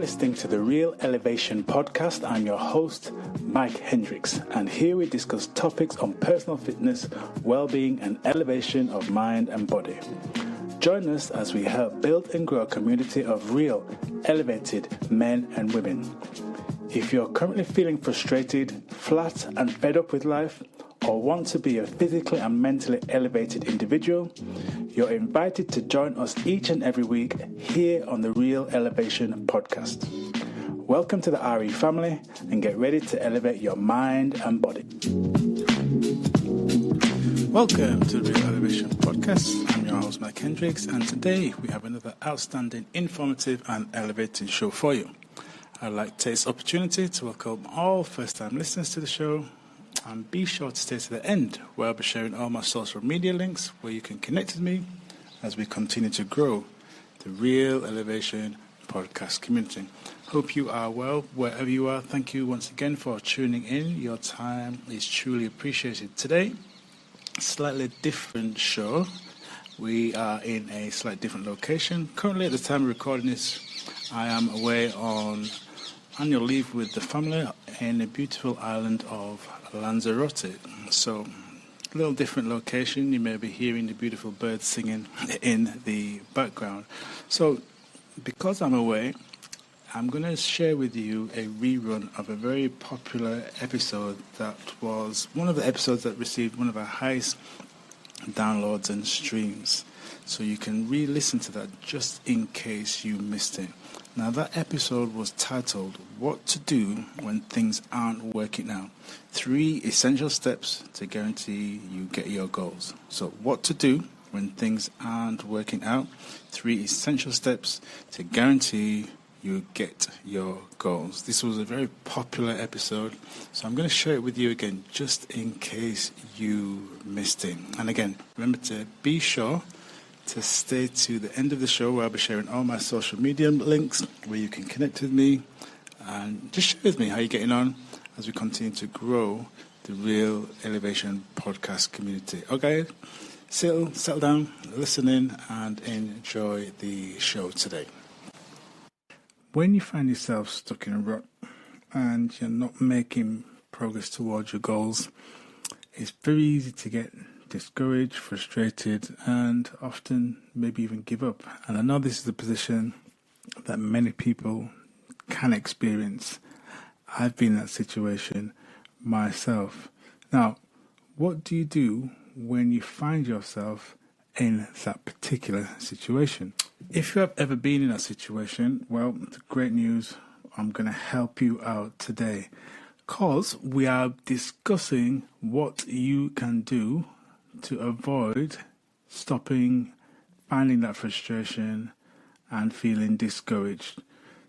listening to the Real Elevation podcast. I'm your host, Mike Hendricks, and here we discuss topics on personal fitness, well-being, and elevation of mind and body. Join us as we help build and grow a community of real, elevated men and women. If you're currently feeling frustrated, flat, and fed up with life, or want to be a physically and mentally elevated individual, you're invited to join us each and every week here on the Real Elevation podcast. Welcome to the RE family and get ready to elevate your mind and body. Welcome to the Real Elevation podcast. I'm your host, Mike Hendricks, and today we have another outstanding, informative, and elevating show for you. I'd like to take this opportunity to welcome all first-time listeners to the show. And be sure to stay to the end, where I'll be sharing all my social media links where you can connect with me as we continue to grow the Real Elevation podcast community. Hope you are well wherever you are. Thank you once again for tuning in. Your time is truly appreciated. Today, slightly different show. We are in a slightly different location. Currently, at the time of recording this, I am away on annual leave with the family in the beautiful island of Lanzarote. So, a little different location. You may be hearing the beautiful birds singing in the background. So, because I'm away, I'm going to share with you a rerun of a very popular episode that was one of the episodes that received one of our highest downloads and streams. So you can re-listen to that just in case you missed it. Now, that episode was titled, What to Do When Things Aren't Working Out. 3 essential steps to guarantee you get your goals. So, what to do when things aren't working out. 3 essential steps to guarantee you get your goals. This was a very popular episode, so I'm going to share it with you again just in case you missed it. And again, remember to be sure to stay to the end of the show, where I'll be sharing all my social media links where you can connect with me and just share with me how you're getting on as we continue to grow the Real Elevation podcast community. Okay, settle down, listen in, and enjoy the show today. When you find yourself stuck in a rut and you're not making progress towards your goals, it's very easy to get discouraged, frustrated, and often maybe even give up. And I know this is a position that many people can experience. I've been in that situation myself. Now, what do you do when you find yourself in that particular situation? If you have ever been in that situation, well, the great news, I'm going to help you out today, because we are discussing what you can do to avoid finding that frustration and feeling discouraged.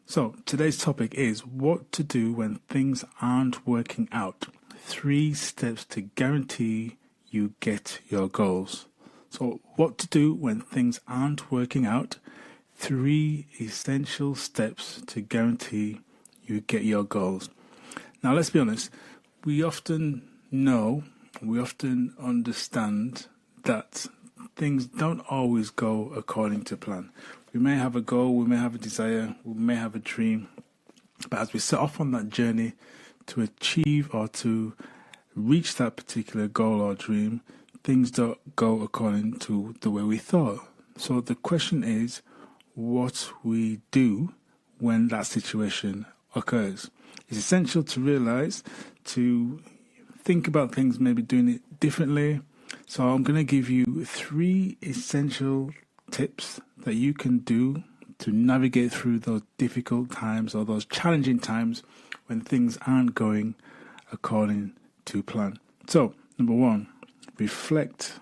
So today's topic is what to do when things aren't working out. 3 steps to guarantee you get your goals. So what to do when things aren't working out. 3 essential steps to guarantee you get your goals. Now let's be honest, we often understand that things don't always go according to plan. We may have a goal, we may have a desire, we may have a dream, but as we set off on that journey to achieve or to reach that particular goal or dream, things don't go according to the way we thought. So the question is, what we do when that situation occurs. It's essential to realize, to think about things, maybe doing it differently. So I'm going to give you 3 essential tips that you can do to navigate through those difficult times or those challenging times when things aren't going according to plan. So, number 1, reflect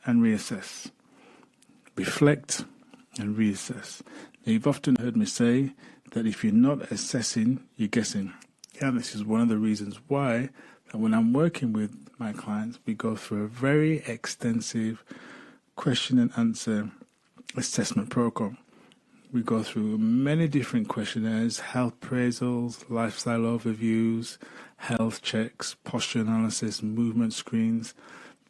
and reassess. Reflect and reassess. Now, you've often heard me say that if you're not assessing, you're guessing. Yeah, this is one of the reasons why that when I'm working with my clients, we go through a very extensive question and answer assessment protocol. We go through many different questionnaires, health appraisals, lifestyle overviews, health checks, posture analysis, movement screens.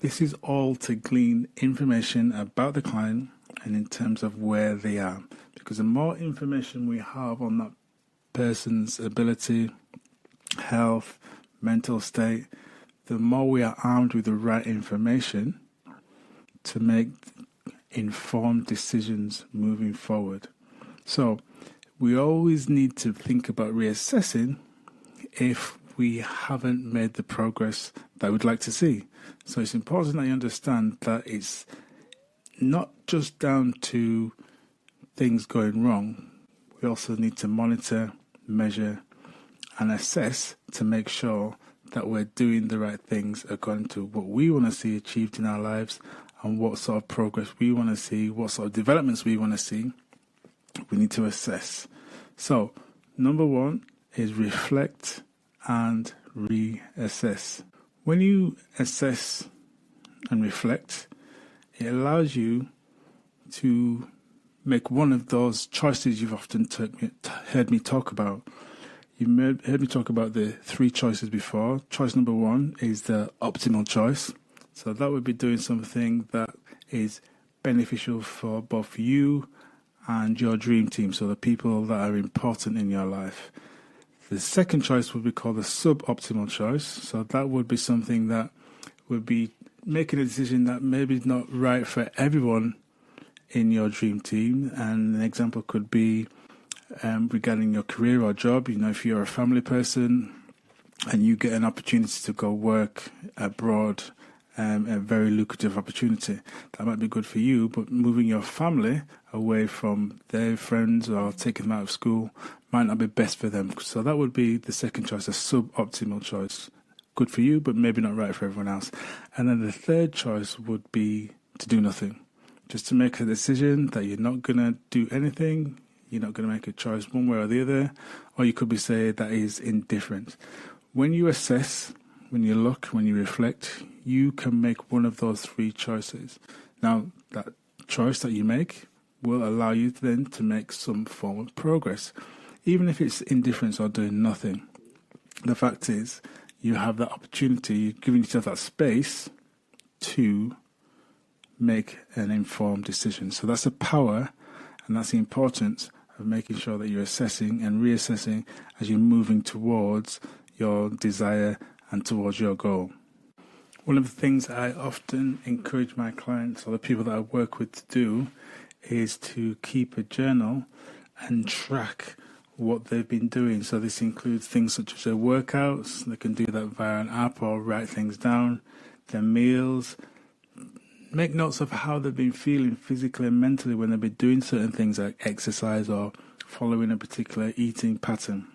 This is all to glean information about the client and in terms of where they are. Because the more information we have on that person's ability, health, mental state, the more we are armed with the right information to make informed decisions moving forward. So we always need to think about reassessing if we haven't made the progress that we'd like to see. So it's important that you understand that it's not just down to things going wrong. We also need to monitor, measure, and assess to make sure that we're doing the right things according to what we want to see achieved in our lives and what sort of progress we want to see, what sort of developments we want to see. We need to assess. So, number one is reflect and reassess. When you assess and reflect, it allows you to make one of those choices you've often heard me talk about. You've heard me talk about the 3 choices before. Choice number 1 is the optimal choice. So that would be doing something that is beneficial for both you and your dream team, so the people that are important in your life. The second choice would be called the suboptimal choice. So that would be something that would be making a decision that maybe is not right for everyone in your dream team. And an example could be regarding your career or job. You know, if you're a family person and you get an opportunity to go work abroad, a very lucrative opportunity, that might be good for you, but moving your family away from their friends or taking them out of school might not be best for them. So that would be the second choice, a suboptimal choice. Good for you, but maybe not right for everyone else. And then the third choice would be to do nothing. Just to make a decision that you're not going to do anything, you're not going to make a choice one way or the other, or you could be saying that is indifferent. When you assess, when you look, when you reflect, you can make one of those 3 choices. Now, that choice that you make will allow you then to make some form of progress, even if it's indifference or doing nothing. The fact is, you have that opportunity, you're giving yourself that space to make an informed decision. So that's the power and that's the importance of making sure that you're assessing and reassessing as you're moving towards your desire and towards your goal. One of the things I often encourage my clients or the people that I work with to do is to keep a journal and track what they've been doing. So this includes things such as their workouts. They can do that via an app or write things down, their meals. Make notes of how they've been feeling physically and mentally when they've been doing certain things like exercise or following a particular eating pattern.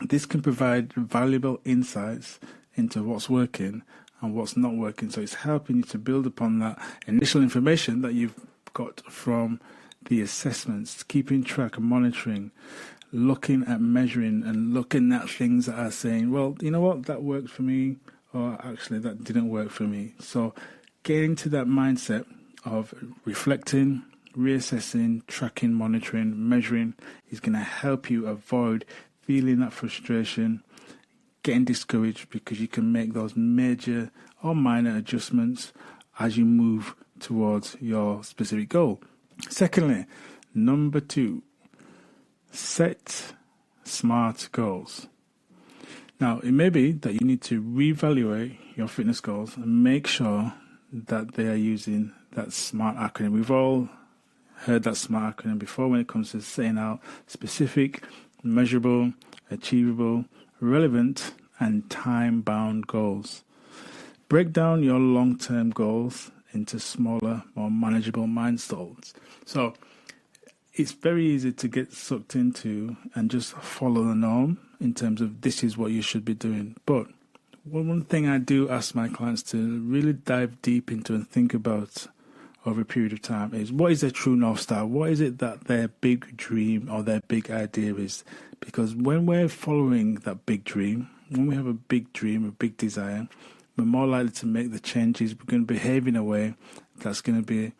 This can provide valuable insights into what's working and what's not working. So it's helping you to build upon that initial information that you've got from the assessments, keeping track and monitoring, looking at measuring and looking at things that are saying, well, you know what, that worked for me, or actually that didn't work for me. So getting to that mindset of reflecting, reassessing, tracking, monitoring, measuring is going to help you avoid feeling that frustration, getting discouraged, because you can make those major or minor adjustments as you move towards your specific goal. Secondly, number 2, set SMART goals. Now, it may be that you need to reevaluate your fitness goals and make sure that they are using that SMART acronym. We've all heard that SMART acronym before when it comes to setting out specific, measurable, achievable, relevant, and time-bound goals. Break down your long-term goals into smaller, more manageable milestones. So it's very easy to get sucked into and just follow the norm in terms of this is what you should be doing. But one thing I do ask my clients to really dive deep into and think about over a period of time is, what is their true North Star? What is it that their big dream or their big idea is? Because when we're following that big dream, when we have a big dream, a big desire, we're more likely to make the changes. We're going to behave in a way that's going to be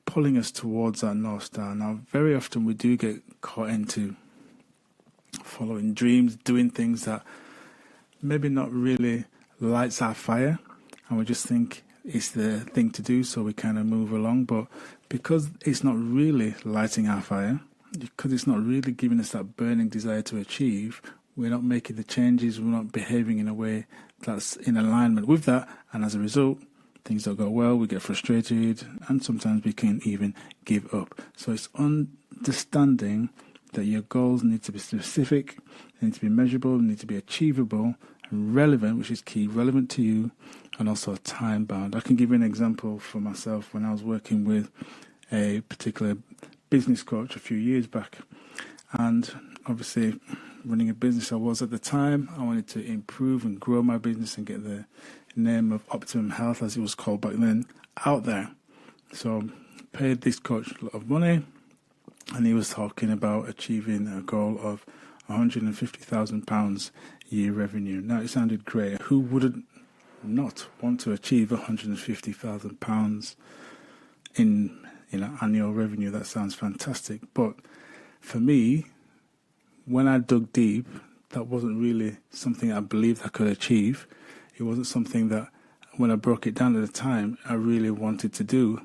pulling us towards that North Star. Now, very often we do get caught into following dreams, doing things that maybe not really lights our fire, and we just think it's the thing to do, so we kind of move along. But because it's not really lighting our fire, because it's not really giving us that burning desire to achieve, we're not making the changes, we're not behaving in a way that's in alignment with that, and as a result, things don't go well, we get frustrated, and sometimes we can even give up. So it's understanding that your goals need to be specific, they need to be measurable, they need to be achievable, and relevant, which is key, relevant to you, and also time bound. I can give you an example for myself when I was working with a particular business coach a few years back, and obviously running a business I was at the time, I wanted to improve and grow my business and get the name of Optimum Health, as it was called back then, out there. So paid this coach a lot of money, and he was talking about achieving a goal of £150,000 year revenue. Now it sounded great. Who wouldn't not want to achieve £150,000 in annual revenue? That sounds fantastic. But for me, when I dug deep, that wasn't really something I believed I could achieve. It wasn't something that, when I broke it down at the time, I really wanted to do.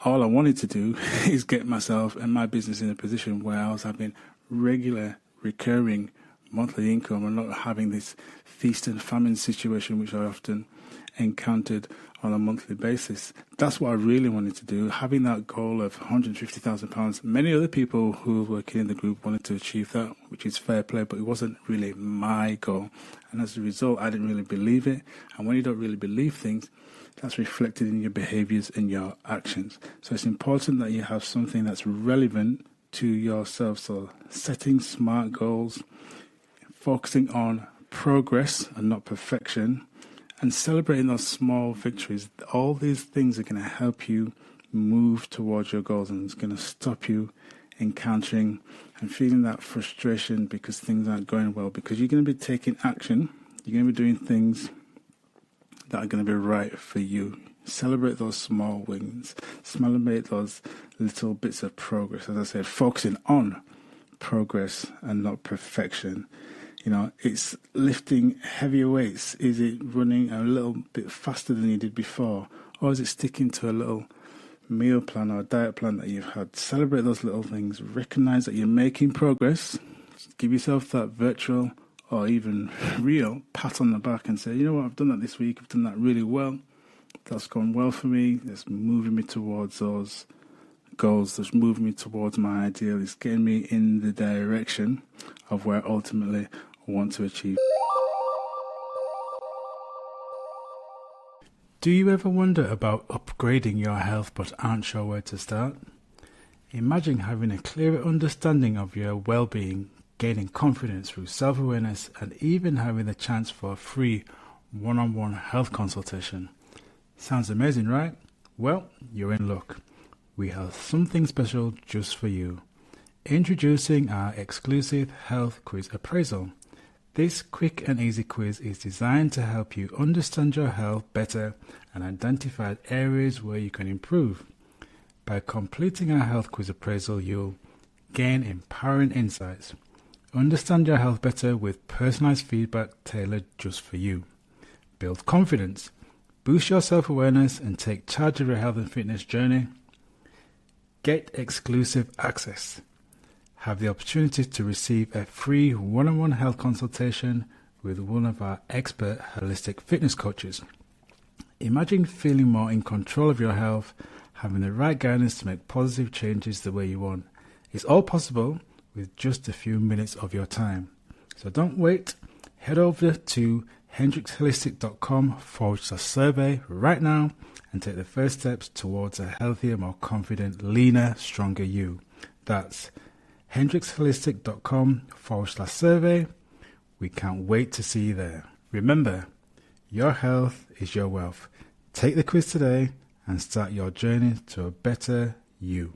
All I wanted to do is get myself and my business in a position where I was having regular, recurring monthly income and not having this feast and famine situation which I often encountered on a monthly basis. That's what I really wanted to do, having that goal of £150,000. Many other people who were working in the group wanted to achieve that, which is fair play, but it wasn't really my goal. And as a result, I didn't really believe it. And when you don't really believe things, that's reflected in your behaviors and your actions. So it's important that you have something that's relevant to yourself. So setting smart goals, focusing on progress and not perfection, and celebrating those small victories. All these things are going to help you move towards your goals, and it's going to stop you encountering and feeling that frustration because things aren't going well, because you're going to be taking action. You're going to be doing things that are going to be right for you. Celebrate those small wins. Celebrate those little bits of progress. As I said, focusing on progress and not perfection. It's lifting heavier weights. Is it running a little bit faster than you did before? Or is it sticking to a little meal plan or a diet plan that you've had? Celebrate those little things. Recognize that you're making progress. Give yourself that virtual or even real pat on the back and say, you know what, I've done that this week. I've done that really well. That's gone well for me. It's moving me towards those goals. That's moving me towards my ideal. It's getting me in the direction of where ultimately want to achieve. Do you ever wonder about upgrading your health but aren't sure where to start? Imagine having a clearer understanding of your well-being, gaining confidence through self-awareness, and even having the chance for a free one-on-one health consultation. Sounds amazing, right? Well, you're in luck. We have something special just for you. Introducing our exclusive health quiz appraisal. This quick and easy quiz is designed to help you understand your health better and identify areas where you can improve. By completing our health quiz appraisal, you'll gain empowering insights, understand your health better with personalized feedback tailored just for you, build confidence, boost your self-awareness and take charge of your health and fitness journey, get exclusive access. Have the opportunity to receive a free one-on-one health consultation with one of our expert holistic fitness coaches. Imagine feeling more in control of your health, having the right guidance to make positive changes the way you want. It's all possible with just a few minutes of your time. So don't wait. Head over to hendricksholistic.com/survey right now and take the first steps towards a healthier, more confident, leaner, stronger you. That's hendricksholistic.com/survey. We can't wait to see you there. Remember, your health is your wealth. Take the quiz today and start your journey to a better you.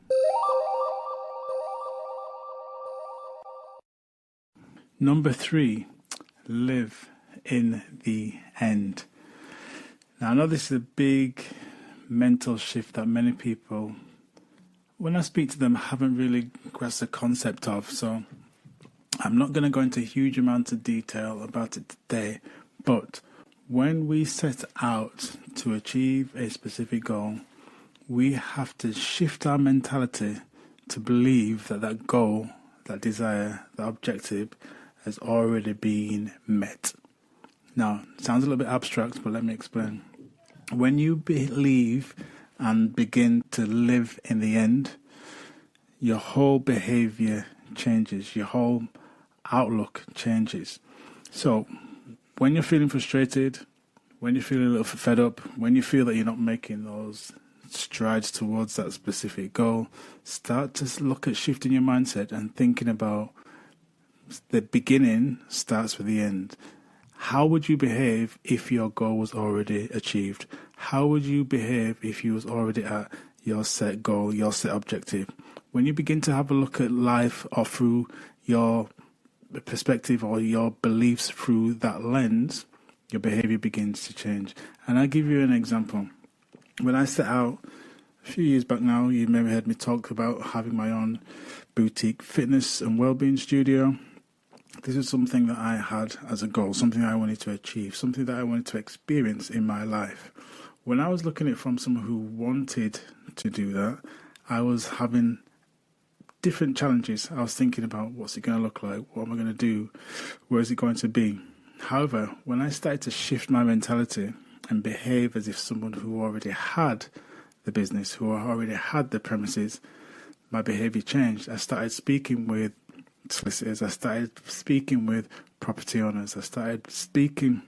Number 3, live in the end. Now, I know this is a big mental shift that many people, when I speak to them, haven't really grasped the concept of. So I'm not going to go into a huge amount of detail about it today. But when we set out to achieve a specific goal, we have to shift our mentality to believe that that goal, that desire, that objective has already been met. Now, it sounds a little bit abstract, but let me explain. When you believe and begin to live in the end, your whole behavior changes, your whole outlook changes. So, when you're feeling frustrated, when you're feeling a little fed up, when you feel that you're not making those strides towards that specific goal, start to look at shifting your mindset and thinking about the beginning starts with the end. How would you behave if your goal was already achieved? How would you behave if you was already at your set goal, your set objective? When you begin to have a look at life or through your perspective or your beliefs through that lens, your behavior begins to change. And I'll give you an example. When I set out a few years back now, you may have heard me talk about having my own boutique fitness and wellbeing studio. This is something that I had as a goal, something I wanted to achieve, something that I wanted to experience in my life. When I was looking at it from someone who wanted to do that, I was having different challenges. I was thinking about what's it going to look like, what am I going to do, where is it going to be. However, when I started to shift my mentality and behave as if someone who already had the business, who already had the premises, my behavior changed. I started speaking with solicitors, I started speaking with property owners, I started speaking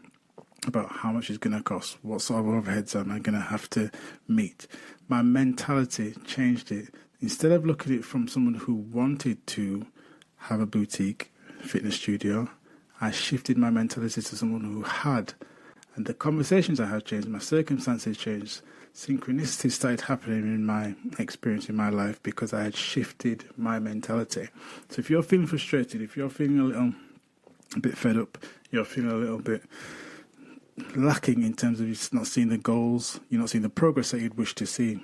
about how much it's going to cost, what sort of overheads am I going to have to meet. My mentality changed it. Instead of looking at it from someone who wanted to have a boutique fitness studio, I shifted my mentality to someone who had. And the conversations I had changed, my circumstances changed. Synchronicity started happening in my experience in my life because I had shifted my mentality. So if you're feeling frustrated, if you're feeling a bit fed up, you're feeling a little bit lacking in terms of you're not seeing the goals, you're not seeing the progress that you'd wish to see,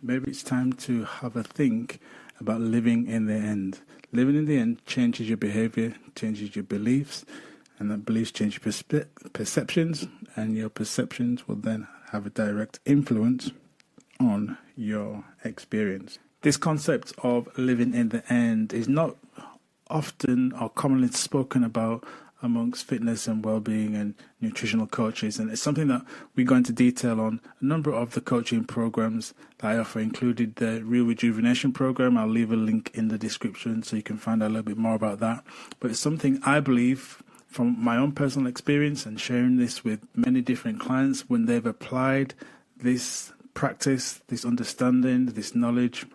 maybe it's time to have a think about living in the end. Living in the end changes your behavior, changes your beliefs, and that beliefs change your perceptions, and your perceptions will then have a direct influence on your experience. This concept of living in the end is not often or commonly spoken about amongst fitness and well-being and nutritional coaches, and it's something that we go into detail on a number of the coaching programs that I offer, included the Real Rejuvenation program. I'll leave a link in the description so you can find out a little bit more about that. But it's something I believe from my own personal experience and sharing this with many different clients, when they've applied this practice, this understanding, this knowledge,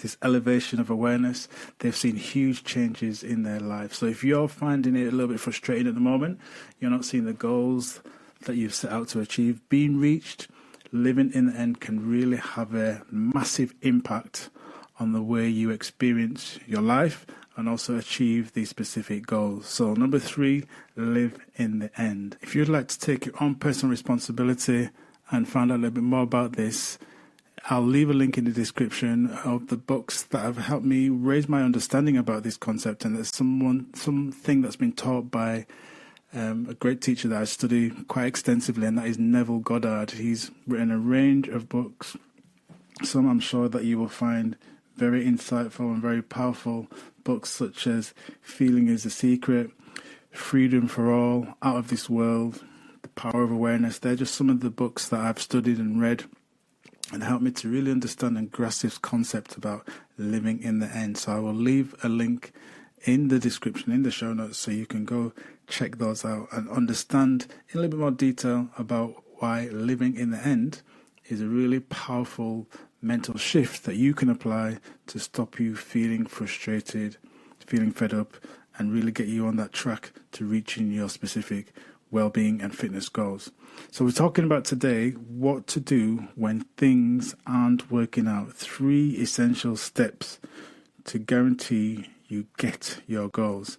this elevation of awareness, they've seen huge changes in their life. So if you're finding it a little bit frustrating at the moment, you're not seeing the goals that you've set out to achieve being reached, living in the end can really have a massive impact on the way you experience your life and also achieve these specific goals. So number 3, live in the end. If you'd like to take your own personal responsibility and find out a little bit more about this, I'll leave a link in the description of the books that have helped me raise my understanding about this concept, and there's something that's been taught by a great teacher that I study quite extensively, and that is Neville Goddard. He's written a range of books. Some I'm sure that you will find very insightful and very powerful, books such as Feeling is the Secret, Freedom for All, Out of This World, The Power of Awareness. They're just some of the books that I've studied and read and helped me to really understand and grasp this concept about living in the end. So I will leave a link in the description, in the show notes, so you can go check those out and understand in a little bit more detail about why living in the end is a really powerful mental shift that you can apply to stop you feeling frustrated, feeling fed up, and really get you on that track to reaching your specific well-being and fitness goals. So we're talking about today what to do when things aren't working out. 3 essential steps to guarantee you get your goals.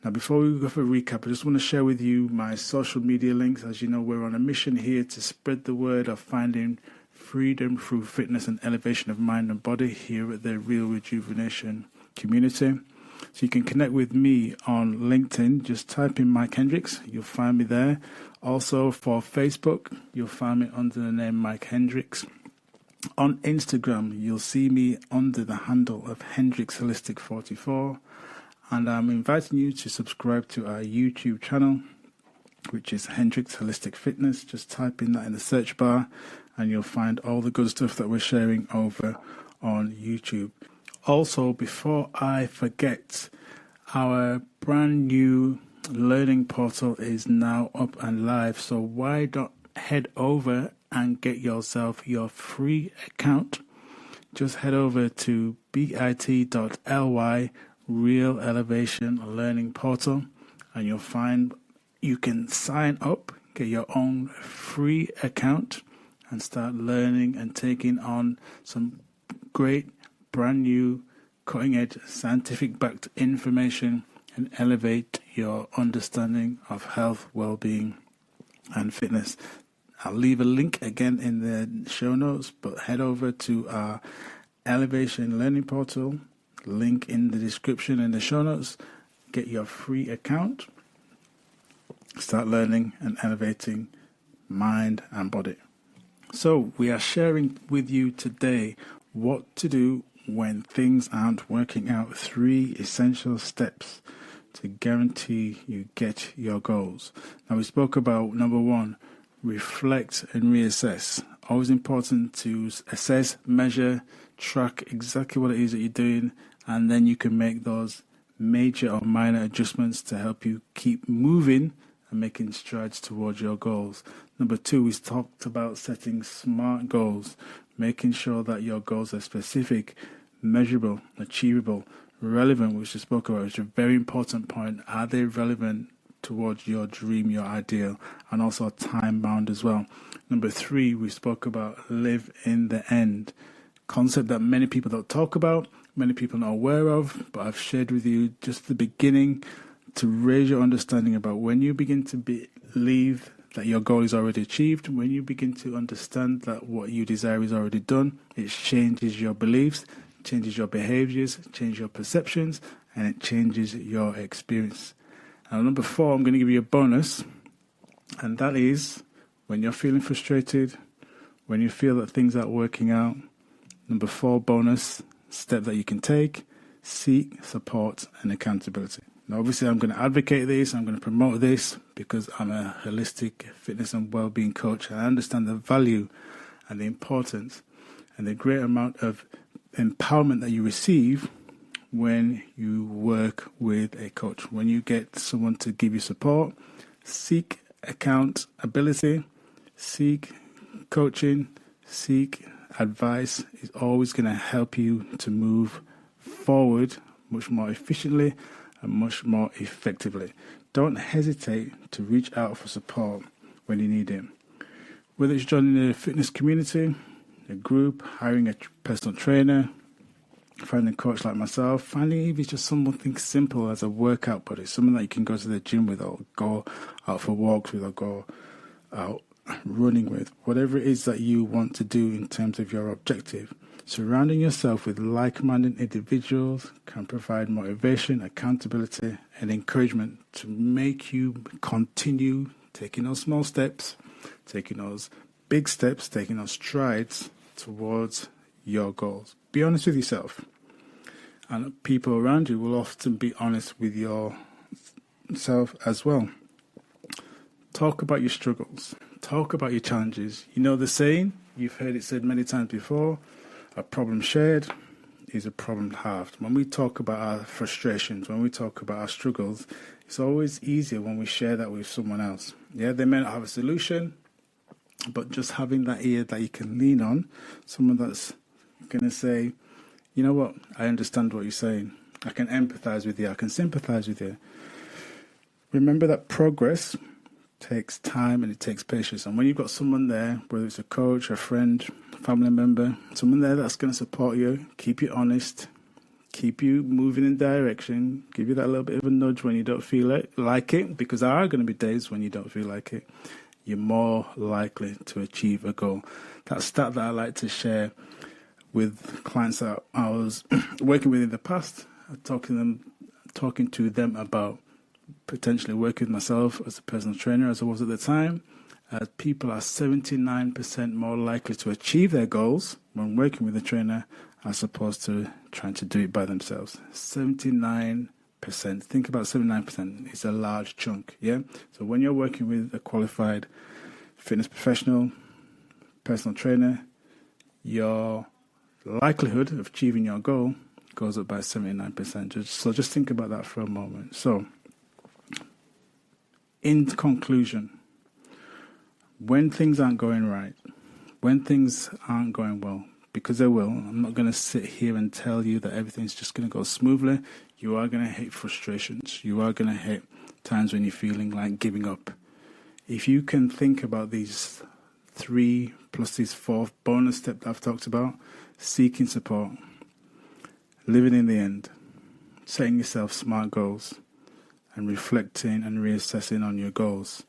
Now, before we go for a recap, I just want to share with you my social media links. As you know, we're on a mission here to spread the word of finding freedom through fitness and elevation of mind and body here at the Real Rejuvenation community. So you can connect with me on LinkedIn. Just type in Mike Hendricks. You'll find me there. Also for Facebook, you'll find me under the name Mike Hendricks. On Instagram, you'll see me under the handle of Hendricks Holistic 44, and I'm inviting you to subscribe to our YouTube channel, which is Hendricks Holistic Fitness. Just type in that in the search bar and you'll find all the good stuff that we're sharing over on YouTube. Also, before I forget, our brand new learning portal is now up and live. So why not head over and get yourself your free account? Just head over to bit.ly Real Elevation Learning Portal and you'll find you can sign up, get your own free account and start learning and taking on some great brand new cutting edge scientific backed information and elevate your understanding of health, well-being and fitness. I'll leave a link again in the show notes, but head over to our Elevation Learning Portal, link in the description in the show notes, get your free account, start learning and elevating mind and body. So we are sharing with you today what to do when things aren't working out. 3 essential steps to guarantee you get your goals. Now we spoke about number 1, reflect and reassess. Always important to assess, measure, track exactly what it is that you're doing, and then you can make those major or minor adjustments to help you keep moving and making strides towards your goals. Number 2, we talked about setting SMART goals, making sure that your goals are specific, measurable, achievable, relevant, which we spoke about, which is a very important point. Are they relevant towards your dream, your ideal, and also time bound as well? Number 3, we spoke about live in the end, concept that many people don't talk about, many people are not aware of, but I've shared with you just the beginning to raise your understanding about when you begin to believe that your goal is already achieved, when you begin to understand that what you desire is already done, it changes your beliefs, changes your behaviors, changes your perceptions, and it changes your experience. And number 4, I'm going to give you a bonus, and that is when you're feeling frustrated, when you feel that things aren't working out, number 4 bonus step that you can take, seek support and accountability. Now, obviously, I'm going to advocate this, I'm going to promote this because I'm a holistic fitness and well-being coach, and I understand the value and the importance and the great amount of empowerment that you receive when you work with a coach. When you get someone to give you support, seek accountability, seek coaching, seek advice is always going to help you to move forward much more efficiently and much more effectively. Don't hesitate to reach out for support when you need it. Whether it's joining a fitness community, a group, hiring a personal trainer, finding a coach like myself, finding even just something simple as a workout buddy, someone that you can go to the gym with or go out for walks with or go out running with, whatever it is that you want to do in terms of your objective. Surrounding yourself with like-minded individuals can provide motivation, accountability, and encouragement to make you continue taking those small steps, taking those big steps, taking those strides towards your goals. Be honest with yourself, and people around you will often be honest with yourself as well. Talk about your struggles. Talk about your challenges. You know the saying, you've heard it said many times before, a problem shared is a problem halved. When we talk about our frustrations, when we talk about our struggles, it's always easier when we share that with someone else. Yeah, they may not have a solution, but just having that ear that you can lean on, someone that's going to say, you know what, I understand what you're saying. I can empathize with you. I can sympathize with you. Remember that progress takes time and it takes patience. And when you've got someone there, whether it's a coach, a friend, a family member, someone there that's going to support you, keep you honest, keep you moving in direction, give you that little bit of a nudge when you don't feel like it, because there are going to be days when you don't feel like it, you're more likely to achieve a goal. That stat that I like to share with clients that I was working with in the past, talking to them about potentially working with myself as a personal trainer as I was at the time, People are 79% more likely to achieve their goals when working with a trainer as opposed to trying to do it by themselves. 79%. Think about 79%. It's a large chunk, yeah? So when you're working with a qualified fitness professional, personal trainer, your likelihood of achieving your goal goes up by 79%. So just think about that for a moment. So, in conclusion, when things aren't going right, when things aren't going well, because they will, I'm not going to sit here and tell you that everything's just going to go smoothly. You are going to hit frustrations. You are going to hit times when you're feeling like giving up. If you can think about these 3 plus these 4 bonus steps that I've talked about, seeking support, living in the end, setting yourself smart goals, and reflecting and reassessing on your goals,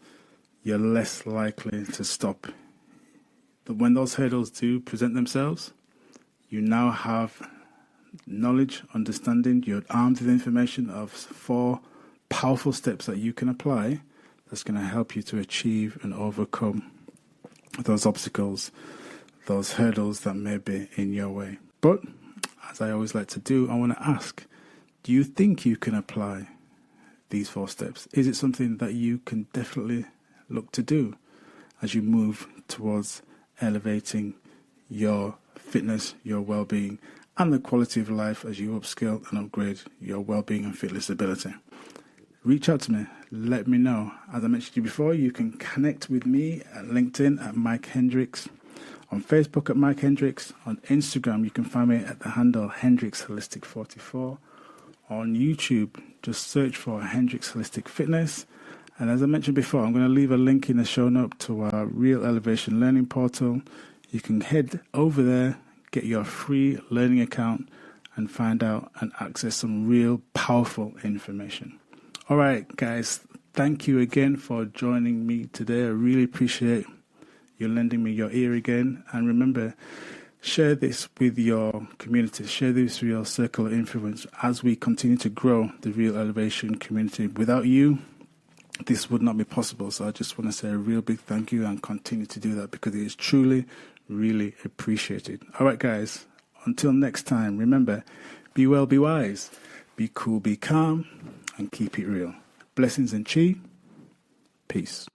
you're less likely to stop. But when those hurdles do present themselves, you now have knowledge, understanding, you're armed with information of 4 powerful steps that you can apply that's going to help you to achieve and overcome those obstacles, those hurdles that may be in your way. But, as I always like to do, I want to ask, do you think you can apply these 4 steps? Is it something that you can definitely look to do as you move towards elevating your fitness, your well-being, and the quality of life as you upskill and upgrade your well-being and fitness ability? Reach out to me. Let me know. As I mentioned to you before, you can connect with me at LinkedIn at Mike Hendricks, on Facebook at Mike Hendricks, on Instagram you can find me at the handle Hendricks Holistic 44. On YouTube, just search for Hendricks Holistic Fitness. And as I mentioned before, I'm going to leave a link in the show note to our Real Elevation Learning Portal. You can head over there, get your free learning account, and find out and access some real powerful information. All right, guys, thank you again for joining me today. I really appreciate you lending me your ear again. And remember, share this with your community. Share this with your circle of influence as we continue to grow the Real Elevation community. Without you, this would not be possible. So I just want to say a real big thank you and continue to do that because it is truly, really appreciated. All right, guys, until next time, remember, be well, be wise, be cool, be calm, and keep it real. Blessings and chi. Peace.